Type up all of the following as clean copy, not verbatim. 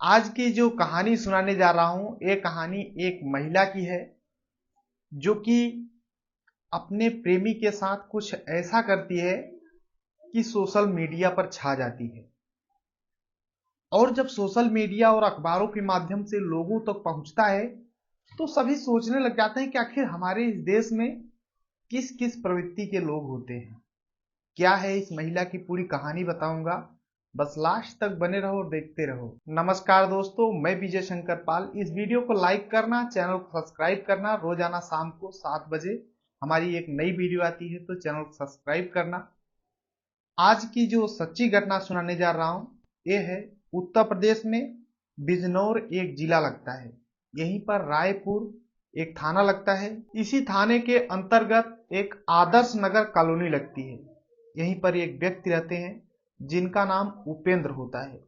आज की जो कहानी सुनाने जा रहा हूं, ये कहानी एक महिला की है जो कि अपने प्रेमी के साथ कुछ ऐसा करती है कि सोशल मीडिया पर छा जाती है। और जब सोशल मीडिया और अखबारों के माध्यम से लोगों तक पहुंचता है तो सभी सोचने लग जाते हैं कि आखिर हमारे इस देश में किस किस प्रवृत्ति के लोग होते हैं। क्या है इस महिला की पूरी कहानी बताऊंगा, बस लास्ट तक बने रहो और देखते रहो। नमस्कार दोस्तों, मैं विजय शंकर पाल। इस वीडियो को लाइक करना, चैनल को सब्सक्राइब करना। रोजाना शाम को 7 बजे हमारी एक नई वीडियो आती है, तो चैनल को सब्सक्राइब करना। आज की जो सच्ची घटना सुनाने जा रहा हूं, ये है उत्तर प्रदेश में बिजनौर एक जिला लगता है। यहीं पर रायपुर एक थाना लगता है। इसी थाने के अंतर्गत एक आदर्श नगर कॉलोनी लगती है। यहीं पर एक व्यक्ति रहते हैं जिनका नाम उपेंद्र होता है।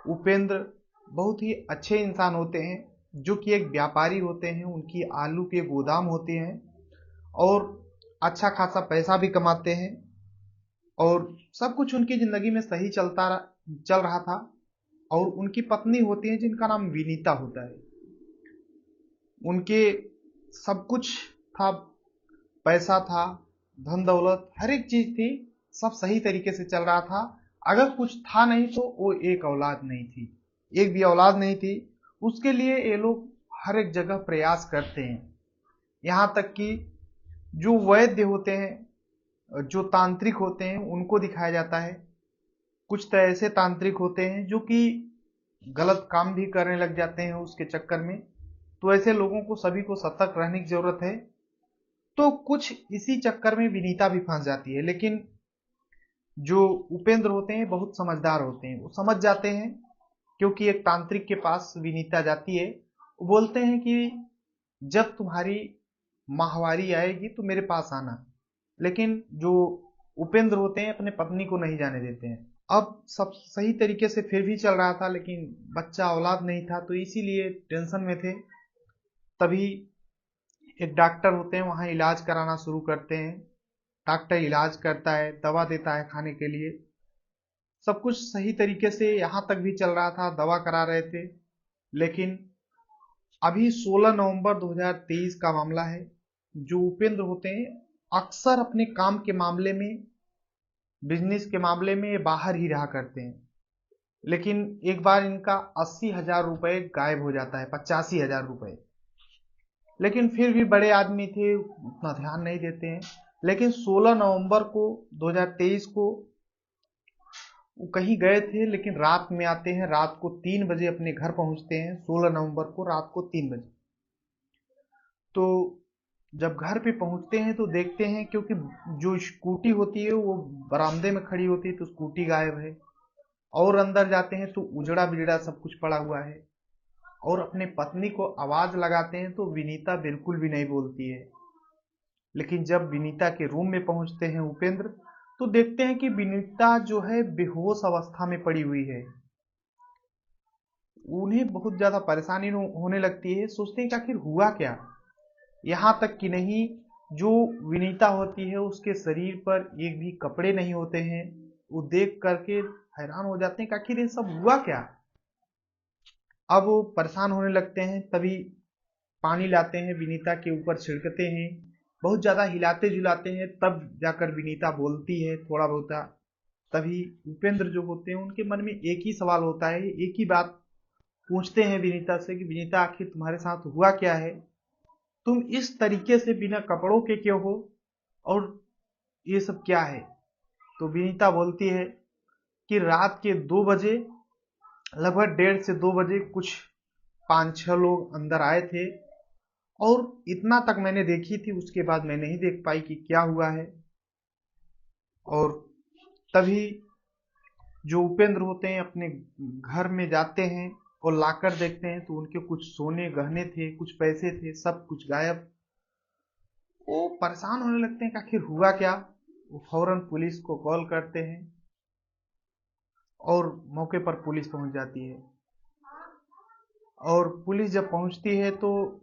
उपेंद्र बहुत ही अच्छे इंसान होते हैं, जो कि एक व्यापारी होते हैं। उनकी आलू के गोदाम होते हैं और अच्छा खासा पैसा भी कमाते हैं और सब कुछ उनकी जिंदगी में सही चल रहा था। और उनकी पत्नी होती है जिनका नाम विनीता होता है। उनके सब कुछ था, पैसा था, धन दौलत, हर एक चीज थी, सब सही तरीके से चल रहा था। अगर कुछ था नहीं तो वो एक औलाद नहीं थी, एक भी औलाद नहीं थी। उसके लिए ये लोग हर एक जगह प्रयास करते हैं। यहाँ तक कि जो वैद्य होते हैं, जो तांत्रिक होते हैं, उनको दिखाया जाता है। कुछ तो ऐसे तांत्रिक होते हैं जो कि गलत काम भी करने लग जाते हैं उसके चक्कर में। तो ऐसे लोगों को सभी को सतर्क रहने की जरूरत है। तो कुछ इसी चक्कर में विनीता भी फंस जाती है। लेकिन जो उपेंद्र होते हैं बहुत समझदार होते हैं, वो समझ जाते हैं। क्योंकि एक तांत्रिक के पास विनीता जाती है, वो बोलते हैं कि जब तुम्हारी माहवारी आएगी तो मेरे पास आना। लेकिन जो उपेंद्र होते हैं अपने पत्नी को नहीं जाने देते हैं। अब सब सही तरीके से फिर भी चल रहा था, लेकिन बच्चा औलाद नहीं था, तो इसीलिए टेंशन में थे। तभी एक डॉक्टर होते हैं वहां इलाज कराना शुरू करते हैं। डॉक्टर इलाज करता है, दवा देता है खाने के लिए। सब कुछ सही तरीके से यहां तक भी चल रहा था, दवा करा रहे थे। लेकिन अभी 16 नवंबर 2023 का मामला है। जो उपेंद्र होते हैं अक्सर अपने काम के मामले में, बिजनेस के मामले में ये बाहर ही रहा करते हैं। लेकिन एक बार इनका 80,000 रुपए गायब हो जाता है, 85,000 रुपए। लेकिन फिर भी बड़े आदमी थे, उतना ध्यान नहीं देते हैं। लेकिन 16 नवंबर को 2023 को वो कहीं गए थे, लेकिन रात में आते हैं। रात को 3 बजे अपने घर पहुंचते हैं। 16 नवंबर को रात को 3 बजे। तो जब घर पे पहुंचते हैं तो देखते हैं, क्योंकि जो स्कूटी होती है वो बरामदे में खड़ी होती है, तो स्कूटी गायब है। और अंदर जाते हैं तो उजड़ा बिजड़ा सब कुछ पड़ा हुआ है। और अपने पत्नी को आवाज लगाते हैं तो विनीता बिल्कुल भी नहीं बोलती है। लेकिन जब विनीता के रूम में पहुंचते हैं उपेंद्र, तो देखते हैं कि विनीता जो है बेहोश अवस्था में पड़ी हुई है। उन्हें बहुत ज्यादा परेशानी होने लगती है। सोचते हैं कि आखिर हुआ क्या। यहाँ तक कि नहीं, जो विनीता होती है उसके शरीर पर एक भी कपड़े नहीं होते हैं। वो देख करके हैरान हो जाते हैं कि आखिर ये सब हुआ क्या। अब वो परेशान होने लगते हैं। तभी पानी लाते हैं, विनीता के ऊपर छिड़कते हैं, बहुत ज्यादा हिलाते जुलाते हैं, तब जाकर विनीता बोलती है थोड़ा बहुत। तभी उपेंद्र जो होते हैं उनके मन में एक ही सवाल होता है, एक ही बात पूछते हैं विनीता से कि विनीता आखिर तुम्हारे साथ हुआ क्या है, तुम इस तरीके से बिना कपड़ों के क्यों हो, और ये सब क्या है। तो विनीता बोलती है कि रात के 2 बजे, लगभग 1:30 से 2 बजे कुछ 5-6 लोग अंदर आए थे। और इतना तक मैंने देखी थी, उसके बाद मैं नहीं देख पाई कि क्या हुआ है। और तभी जो उपेंद्र होते हैं अपने घर में जाते हैं और लाकर देखते हैं तो उनके कुछ सोने गहने थे, कुछ पैसे थे, सब कुछ गायब। वो परेशान होने लगते हैं कि आखिर हुआ क्या। वो फौरन पुलिस को कॉल करते हैं और मौके पर पुलिस पहुंच जाती है। और पुलिस जब पहुंचती है तो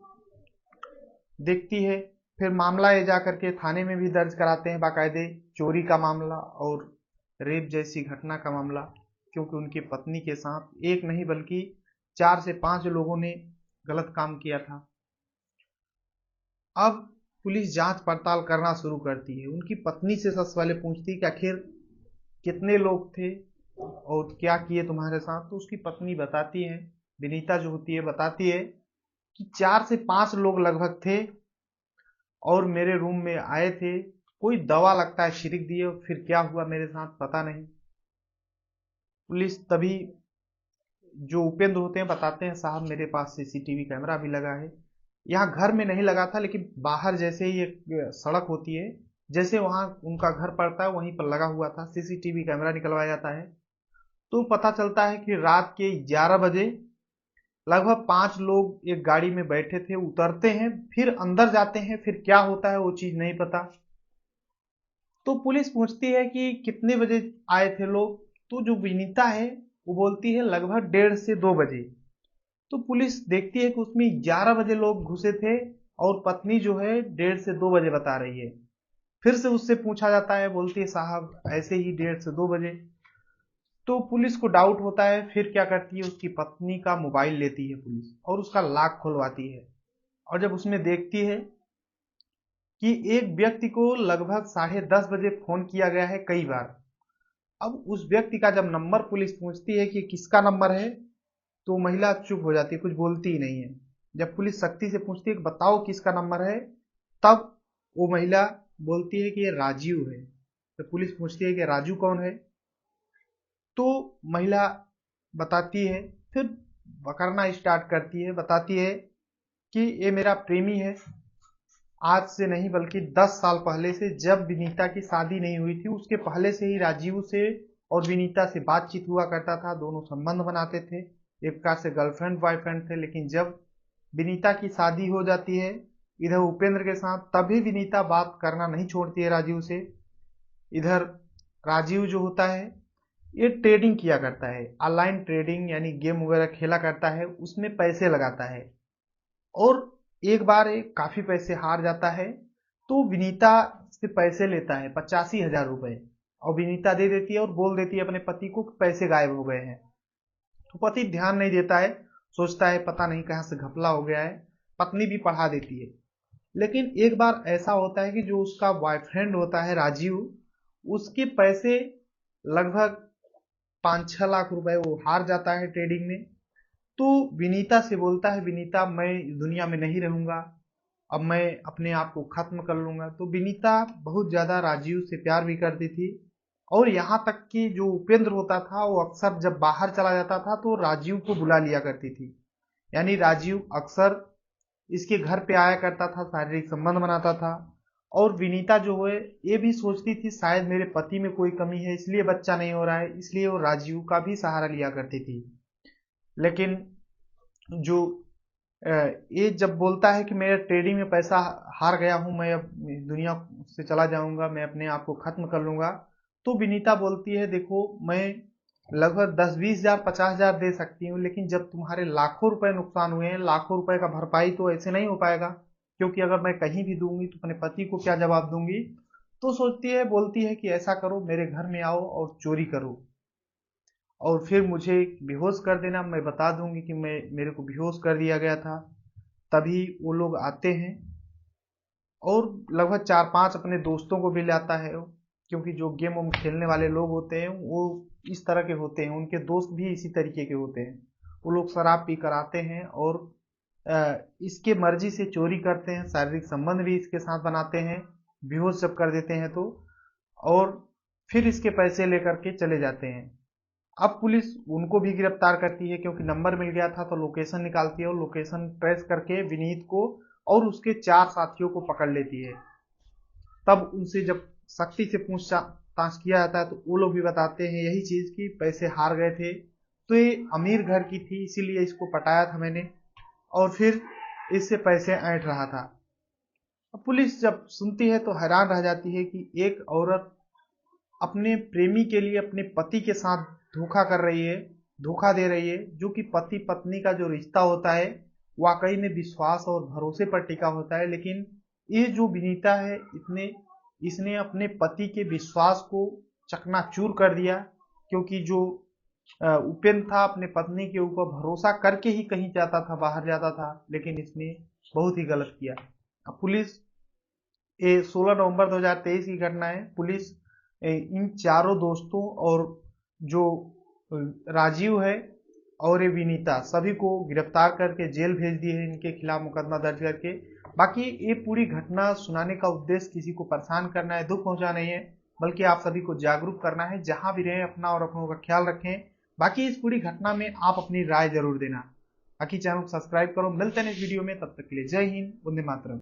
देखती है, फिर मामला ये जा करके थाने में भी दर्ज कराते हैं बाकायदे। चोरी का मामला और रेप जैसी घटना का मामला। क्योंकि उनकी पत्नी के साथ एक नहीं बल्कि 4 से 5 लोगों ने गलत काम किया था। अब पुलिस जांच पड़ताल करना शुरू करती है। उनकी पत्नी से सबसे पहले पूछती है कि आखिर कितने लोग थे और क्या किए तुम्हारे साथ। तो उसकी पत्नी बताती है, विनीता जो होती है बताती है कि 4 से 5 लोग लगभग थे और मेरे रूम में आए थे, कोई दवा लगता है छिड़क दिए, फिर क्या हुआ मेरे साथ पता नहीं। पुलिस तभी जो उपेंद्र होते हैं बताते हैं, साहब मेरे पास सीसीटीवी कैमरा भी लगा है। यहाँ घर में नहीं लगा था, लेकिन बाहर जैसे ही एक सड़क होती है, जैसे वहां उनका घर पड़ता है वहीं पर लगा हुआ था, सीसीटीवी कैमरा निकलवाया जाता है। तो पता चलता है कि रात के 11 बजे लगभग 5 लोग एक गाड़ी में बैठे थे, उतरते हैं फिर अंदर जाते हैं, फिर क्या होता है वो चीज नहीं पता। तो पुलिस पूछती है कि कितने बजे आए थे लोग। तो जो विनीता है वो बोलती है लगभग 1:30 से 2 बजे। तो पुलिस देखती है कि उसमें 11 बजे लोग घुसे थे और पत्नी जो है 1:30 से 2 बजे बता रही है। फिर से उससे पूछा जाता है, बोलती है साहब ऐसे ही 1:30 से 2 बजे। तो पुलिस को डाउट होता है, फिर क्या करती है, उसकी पत्नी का मोबाइल लेती है पुलिस और उसका लॉक खुलवाती है। और जब उसमें देखती है कि एक व्यक्ति को लगभग 10:30 बजे फोन किया गया है कई बार। अब उस व्यक्ति का जब नंबर पुलिस पूछती है कि किसका नंबर है, तो महिला चुप हो जाती है, कुछ बोलती ही नहीं है। जब पुलिस सख्ती से पूछती है कि बताओ किसका नंबर है, तब वो महिला बोलती है कि ये राजीव है। तो पुलिस पूछती है कि राजू कौन है। तो महिला बताती है, फिर पकड़ना स्टार्ट करती है, बताती है कि ये मेरा प्रेमी है। आज से नहीं बल्कि 10 साल पहले से, जब विनीता की शादी नहीं हुई थी उसके पहले से ही राजीव से और विनीता से बातचीत हुआ करता था, दोनों संबंध बनाते थे, एक प्रकार से गर्लफ्रेंड बॉयफ्रेंड थे। लेकिन जब विनीता की शादी हो जाती है इधर उपेंद्र के साथ, तभी विनीता बात करना नहीं छोड़ती है राजीव से। इधर राजीव जो होता है ये ट्रेडिंग किया करता है, ऑनलाइन ट्रेडिंग यानी गेम वगैरह खेला करता है, उसमें पैसे लगाता है। और एक बार एक काफी पैसे हार जाता है, तो विनीता से पैसे लेता है 85,000 रुपए, और विनीता दे देती है और बोल देती है अपने पति को कि पैसे गायब हो गए हैं। तो पति ध्यान नहीं देता है, सोचता है पता नहीं कहां से घपला हो गया है, पत्नी भी पढ़ा देती है। लेकिन एक बार ऐसा होता है कि जो उसका बॉयफ्रेंड होता है राजीव, उसके पैसे लगभग 5-6 लाख रुपए वो हार जाता है ट्रेडिंग में। तो विनीता से बोलता है, विनीता मैं इस दुनिया में नहीं रहूंगा, अब मैं अपने आप को खत्म कर लूंगा। तो विनीता बहुत ज्यादा राजीव से प्यार भी करती थी, और यहाँ तक कि जो उपेंद्र होता था वो अक्सर जब बाहर चला जाता था तो राजीव को बुला लिया करती थी। यानी राजीव अक्सर इसके घर पे आया करता था, शारीरिक संबंध बनाता था। और विनीता जो है ये भी सोचती थी शायद मेरे पति में कोई कमी है इसलिए बच्चा नहीं हो रहा है, इसलिए वो राजीव का भी सहारा लिया करती थी। लेकिन जो ये जब बोलता है कि मेरे ट्रेडिंग में पैसा हार गया हूं, मैं अब दुनिया से चला जाऊंगा, मैं अपने आप को खत्म कर लूंगा, तो विनीता बोलती है देखो मैं लगभग 10-20 हजार 50,000 दे सकती हूँ, लेकिन जब तुम्हारे लाखों रुपए नुकसान हुए हैं, लाखों रुपए का भरपाई तो ऐसे नहीं हो पाएगा, क्योंकि अगर मैं कहीं भी दूंगी तो अपने पति को क्या जवाब दूंगी। तो सोचती है, बोलती है कि ऐसा करो मेरे घर में आओ और चोरी करो और फिर मुझे बेहोश कर देना, मैं बता दूंगी कि मेरे को बेहोश कर दिया गया था। तभी वो लोग आते हैं और लगभग 4-5 अपने दोस्तों को भी लाता है, क्योंकि जो गेम वम खेलने वाले लोग होते हैं वो इस तरह के होते हैं, उनके दोस्त भी इसी तरीके के होते हैं। वो लोग शराब पी कर आते हैं और इसके मर्जी से चोरी करते हैं, शारीरिक संबंध भी इसके साथ बनाते हैं, बेहोश जब कर देते हैं तो, और फिर इसके पैसे लेकर के चले जाते हैं। अब पुलिस उनको भी गिरफ्तार करती है, क्योंकि नंबर मिल गया था तो लोकेशन निकालती है और लोकेशन ट्रेस करके विनीत को और उसके 4 साथियों को पकड़ लेती है। तब उनसे जब सख्ती से पूछताछ किया जाता है तो वो लोग भी बताते हैं यही चीज की पैसे हार गए थे, तो ये अमीर घर की थी इसीलिए इसको पटाया था मैंने, और फिर इससे पैसे ऐंठ रहा था। अब पुलिस जब सुनती है तो हैरान रह जाती है कि एक औरत अपने प्रेमी के लिए अपने पति के साथ धोखा कर रही है, धोखा दे रही है, जो कि पति पत्नी का जो रिश्ता होता है वाकई में विश्वास और भरोसे पर टिका होता है। लेकिन ये जो विनीता है इसने अपने पति के विश्वास को चकनाचूर कर दिया, क्योंकि जो उपेंद्र था अपने पत्नी के ऊपर भरोसा करके ही कहीं जाता था, बाहर जाता था, लेकिन इसने बहुत ही गलत किया। अब पुलिस, ये 16 नवंबर 2023 की घटना है। पुलिस इन चारों दोस्तों और जो राजीव है और ये विनीता, सभी को गिरफ्तार करके जेल भेज दिए है, इनके खिलाफ मुकदमा दर्ज करके। बाकी ये पूरी घटना सुनाने का उद्देश्य किसी को परेशान करना है, दुख पहुंचाना नहीं है, बल्कि आप सभी को जागरूक करना है। जहां भी रहें अपना और अपनों का ख्याल रखें। बाकी इस पूरी घटना में आप अपनी राय जरूर देना। बाकी चैनल को सब्सक्राइब करो। मिलते हैं इस वीडियो में, तब तक के लिए जय हिंद, वंदे मातरम।